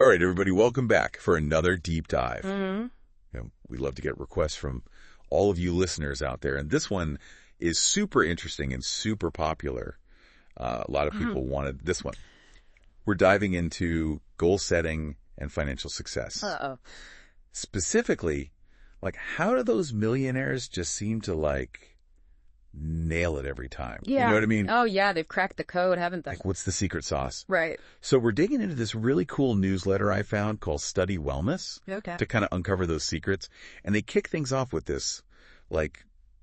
All right, everybody, welcome back for another deep dive. Mm-hmm. We love to get requests from all of you listeners out there, and this one is super interesting and super popular. A lot of people wanted this one. We're diving into goal setting and financial success. Uh-oh. Specifically, how do those millionaires just seem to, nail it every time? Yeah. You know what I mean? Oh, yeah, they've cracked the code, haven't they? What's the secret sauce? Right. So we're digging into this really cool newsletter I found called Study Wellness Okay. to kind of uncover those secrets. And they kick things off with this,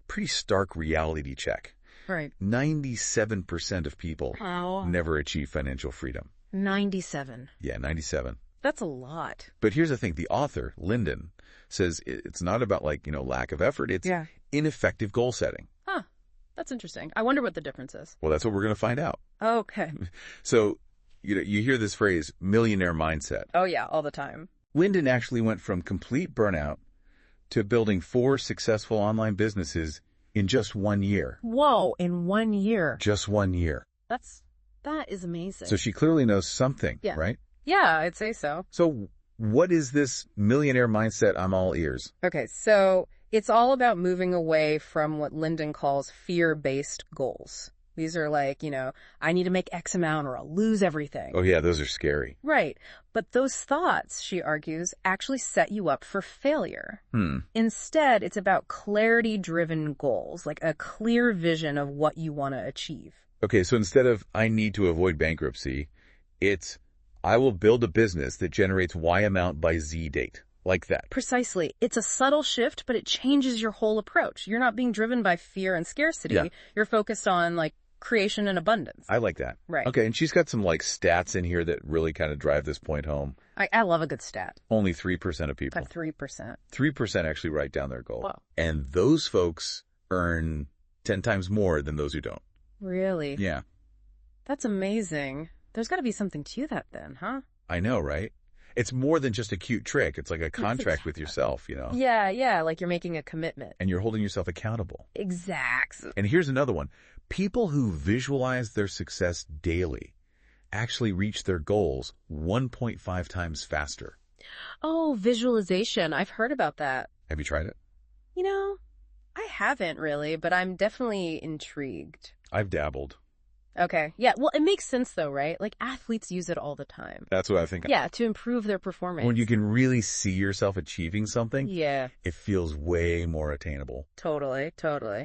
pretty stark reality check. Right. 97% of people Oh. never achieve financial freedom. 97. Yeah, 97. That's a lot. But here's the thing. The author, Lyndon, says it's not about, lack of effort. It's ineffective goal setting. Huh. That's interesting. I wonder what the difference is. Well, that's what we're going to find out. Okay. So, you hear this phrase, millionaire mindset. Oh, yeah, all the time. Lyndon actually went from complete burnout to building 4 successful online businesses in just 1 year. Whoa, in 1 year. Just 1 year. That is amazing. So she clearly knows something, Yeah. right? Yeah, I'd say so. So what is this millionaire mindset? I'm all ears. Okay, so it's all about moving away from what Lyndon calls fear-based goals. These are I need to make X amount or I'll lose everything. Oh, yeah, those are scary. Right. But those thoughts, she argues, actually set you up for failure. Instead, it's about clarity-driven goals, like a clear vision of what you want to achieve. Okay, so instead of I need to avoid bankruptcy, it's I will build a business that generates Y amount by Z date. Like that. Precisely. It's a subtle shift, but it changes your whole approach. You're not being driven by fear and scarcity. Yeah. You're focused on, creation and abundance. I like that. Right. Okay, and she's got some, stats in here that really kind of drive this point home. I love a good stat. Only 3% of people. But 3%. 3% actually write down their goal. Wow. And those folks earn 10 times more than those who don't. Really? Yeah. That's amazing. There's got to be something to that then, huh? I know, right? It's more than just a cute trick. It's like a contract with yourself, Yeah, like you're making a commitment. And you're holding yourself accountable. Exact. And here's another one. People who visualize their success daily actually reach their goals 1.5 times faster. Oh, visualization. I've heard about that. Have you tried it? I haven't really, but I'm definitely intrigued. I've dabbled. Okay. Yeah, well, it makes sense though, right? Athletes use it all the time. That's what I think. Yeah, to improve their performance. When you can really see yourself achieving something, Yeah, it feels way more attainable. totally.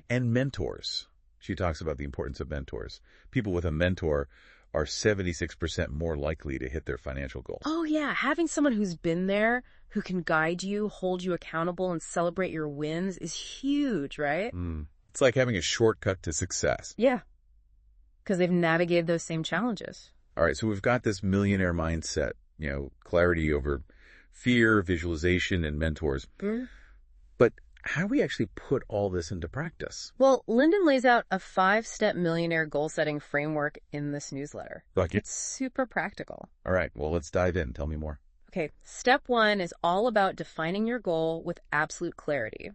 And mentors. She talks about the importance of mentors. People with a mentor are 76% more likely to hit their financial goals. Oh yeah, having someone who's been there, who can guide you, hold you accountable, and celebrate your wins is huge, right? It's like having a shortcut to success. Yeah, because they've navigated those same challenges. All right, so we've got this millionaire mindset, clarity over fear, visualization, and mentors. But how do we actually put all this into practice? Well, Lyndon lays out a 5-step millionaire goal-setting framework in this newsletter. Like it? It's super practical. All right, well, let's dive in. Tell me more. Okay, step 1 is all about defining your goal with absolute clarity.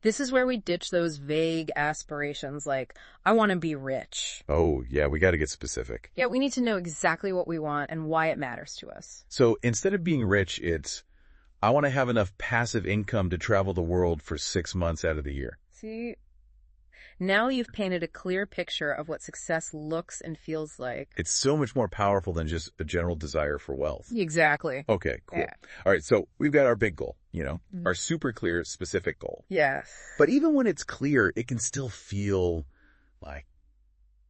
This is where we ditch those vague aspirations like, I want to be rich. Oh, yeah, we got to get specific. Yeah, we need to know exactly what we want and why it matters to us. So instead of being rich, it's, I want to have enough passive income to travel the world for 6 months out of the year. See? Now you've painted a clear picture of what success looks and feels like. It's so much more powerful than just a general desire for wealth. Exactly. Okay, cool. Yeah. All right, so we've got our big goal, our super clear, specific goal. Yes. But even when it's clear, it can still feel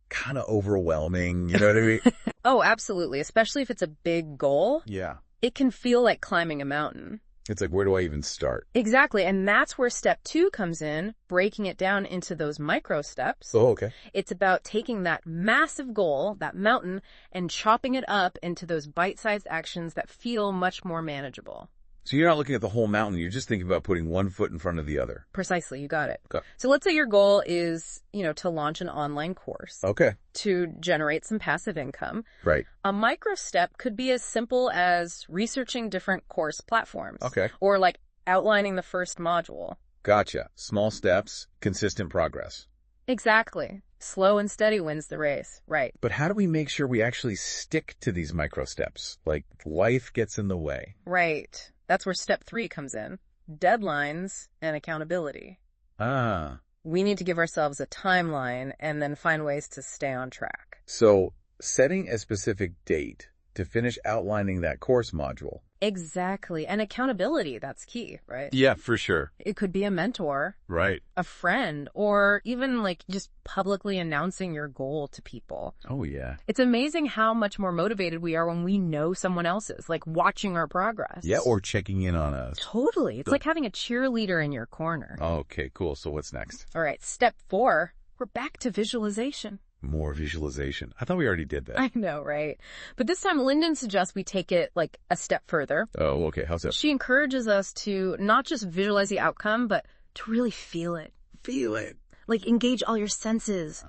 kind of overwhelming. You know what I mean? Oh, absolutely. Especially if it's a big goal. Yeah. It can feel like climbing a mountain. It's like, where do I even start? Exactly. And that's where step 2 comes in, breaking it down into those micro steps. Oh, okay. It's about taking that massive goal, that mountain, and chopping it up into those bite-sized actions that feel much more manageable. So you're not looking at the whole mountain. You're just thinking about putting one foot in front of the other. Precisely. You got it. Okay. So let's say your goal is, to launch an online course. Okay. To generate some passive income. Right. A micro step could be as simple as researching different course platforms. Okay. Or outlining the first module. Gotcha. Small steps, consistent progress. Exactly. Slow and steady wins the race. Right. But how do we make sure we actually stick to these micro steps? Like life gets in the way. Right. That's where step 3 comes in. Deadlines and accountability. Ah. We need to give ourselves a timeline and then find ways to stay on track. So setting a specific date to finish outlining that course module. Exactly. And accountability, that's key, right? Yeah, for sure. It could be a mentor, Right. a friend, or even like just publicly announcing your goal to people. Oh, yeah. It's amazing how much more motivated we are when we know someone else's, like watching our progress. Yeah, or checking in on us. Totally. It's like having a cheerleader in your corner. Okay, cool. So what's next? All right, step 4, we're back to visualization. More visualization. I thought we already did that. I know, right? But this time, Lyndon suggests we take it like a step further. Oh, okay. How's that? She encourages us to not just visualize the outcome, but to really feel it. Feel it. Like engage all your senses.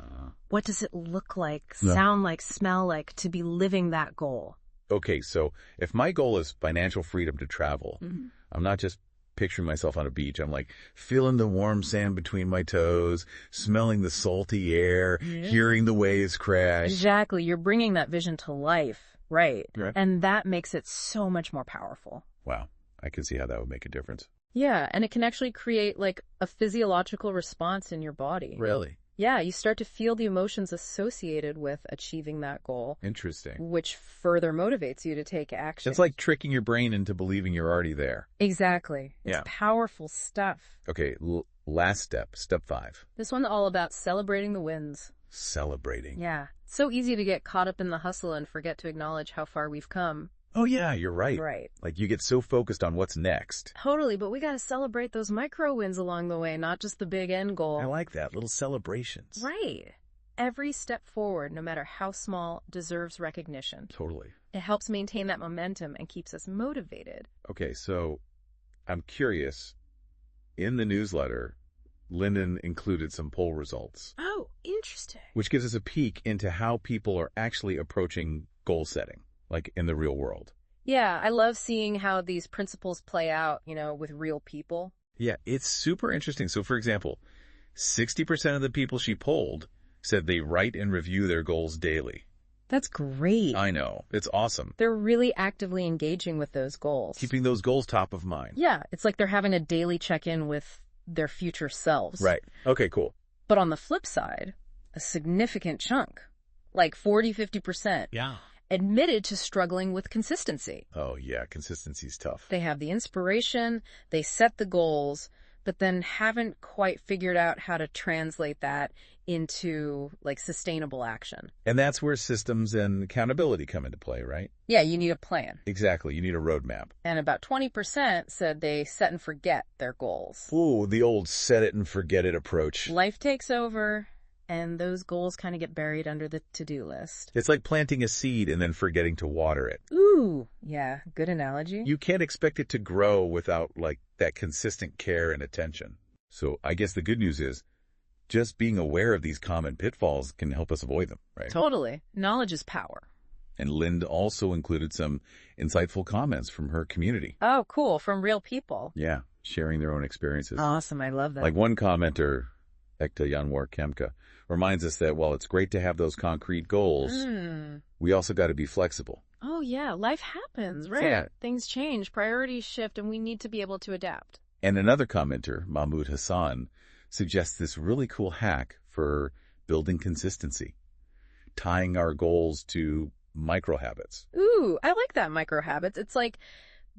What does it look like, sound like, smell like to be living that goal? Okay, so if my goal is financial freedom to travel, I'm not just picturing myself on a beach. I'm like feeling the warm sand between my toes, smelling the salty air, hearing the waves crash. Exactly. You're bringing that vision to life, right? Right. And that makes it so much more powerful. Wow. I can see how that would make a difference. Yeah, and it can actually create like a physiological response in your body. Really? Yeah, you start to feel the emotions associated with achieving that goal, Interesting. which further motivates you to take action. It's like tricking your brain into believing you're already there. Exactly. It's Yeah. powerful stuff. Okay, last step, step 5. This one's all about celebrating the wins. Celebrating. Yeah. It's so easy to get caught up in the hustle and forget to acknowledge how far we've come. Oh, yeah, you're right. Right. Like you get so focused on what's next. Totally, but we gotta celebrate those micro wins along the way, not just the big end goal. I like that. Little celebrations. Right. Every step forward, no matter how small, deserves recognition. Totally. It helps maintain that momentum and keeps us motivated. Okay, so I'm curious. In the newsletter, Lyndon included some poll results, Oh, interesting. which gives us a peek into how people are actually approaching goal setting, like in the real world. Yeah, I love seeing how these principles play out, with real people. Yeah, it's super interesting. So, for example, 60% of the people she polled said they write and review their goals daily. That's great. I know. It's awesome. They're really actively engaging with those goals. Keeping those goals top of mind. Yeah, it's like they're having a daily check-in with their future selves. Right. Okay, cool. But on the flip side, a significant chunk, like 40-50%, Yeah. admitted to struggling with consistency. Oh, yeah. Consistency's tough. They have the inspiration, they set the goals, but then haven't quite figured out how to translate that into like sustainable action. And that's where systems and accountability come into play, right? Yeah, you need a plan. Exactly. You need a roadmap. And about 20% said they set and forget their goals. Ooh, the old set it and forget it approach. Life takes over, and those goals kind of get buried under the to-do list. It's like planting a seed and then forgetting to water it. Ooh, yeah, good analogy. You can't expect it to grow without like that consistent care and attention. So I guess the good news is just being aware of these common pitfalls can help us avoid them, right? Totally. Knowledge is power. And Lind also included some insightful comments from her community. Oh, cool. From real people. Yeah, sharing their own experiences. Awesome. I love that. Like one commenter, Ekta Yanwar Kemka, reminds us that while it's great to have those concrete goals, we also got to be flexible. Oh, yeah. Life happens, right? Yeah. Things change, priorities shift, and we need to be able to adapt. And another commenter, Mahmoud Hassan, suggests this really cool hack for building consistency, tying our goals to micro habits. Ooh, I like that micro habits. It's like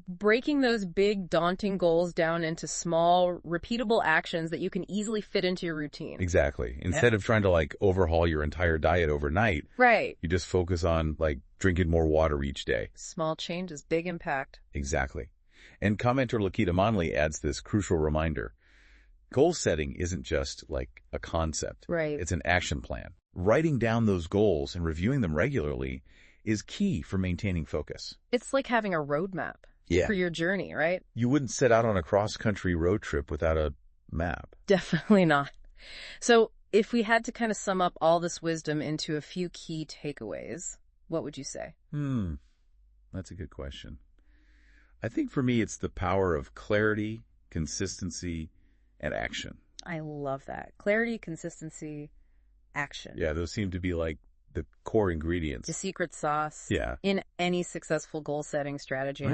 breaking those big, daunting goals down into small, repeatable actions that you can easily fit into your routine. Exactly. Instead of trying to like overhaul your entire diet overnight, Right. you just focus on like drinking more water each day. Small changes, big impact. Exactly. And commenter Lakita Monley adds this crucial reminder. Goal setting isn't just like a concept. Right. It's an action plan. Writing down those goals and reviewing them regularly is key for maintaining focus. It's like having a roadmap for your journey, right? You wouldn't set out on a cross-country road trip without a map. Definitely not. So if we had to kind of sum up all this wisdom into a few key takeaways, what would you say? That's a good question. I think for me, it's the power of clarity, consistency, and action. I love that. Clarity, consistency, action. Yeah, those seem to be like the core ingredients. The secret sauce Yeah. in any successful goal-setting strategy. It's